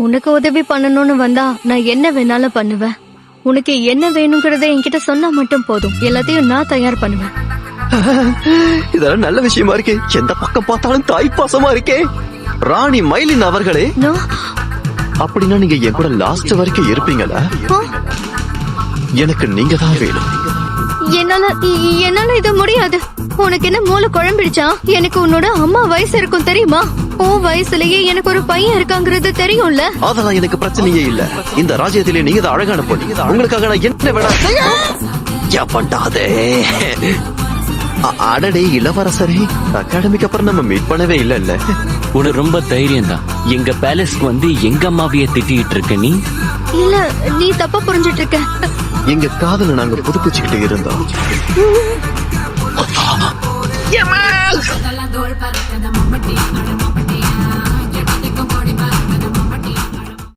உனக்கு உதவி பண்ணணும்னு வந்தா நான் என்ன வேணாலும் பண்ணுவேன். உனக்கு என்ன வேணுங்கிறத என்கிட்ட சொன்னா மட்டும் போதும், எல்லாத்தையும் நான் தயார் பண்ணுவேன். இதெல்லாம் நல்ல விஷயமா இருக்கே. எந்த பக்கம் பார்த்தாலும் தாய் பாசமா இருக்கே. ராணி மைலின் அவர்களே, அப்படின்னா நீங்க என் கூட லாஸ்ட் வரைக்கும் இருப்பீங்களா? எனக்கு நீங்க தான் வேணும். என்னால இது முடியாது. உனக்கு என்ன மூளை குழம்பிடுச்சா? எனக்கு உன்னோட அம்மா வயசு இருக்கும் தெரியுமா? உன் வயசுலயே எனக்கு ஒரு பையன் இருக்காங்கிறது தெரியும்ல. அதெல்லாம் எனக்கு பிரச்சனையே இல்ல. இந்த ராஜ்யத்திலே நீங்க தான் அழகான பொண்ணு. உங்களுக்காக நான் என்ன வேணாதே. அடடே இளவரசரே, அகாடமிக்கு அப்புறம் நம்ம மீட் பண்ணவே இல்ல. உனக்கு ரொம்ப தைரியம் தான். எங்க பேலஸ்க்கு வந்து எங்க அம்மாவைய திட்டிட்டு இருக்க நீ? இல்ல, நீ தப்பா புரிஞ்சிட்டு இருக்க. எங்க காதல நாங்க புதுப்பிச்சுக்கிட்டு இருந்தோம்.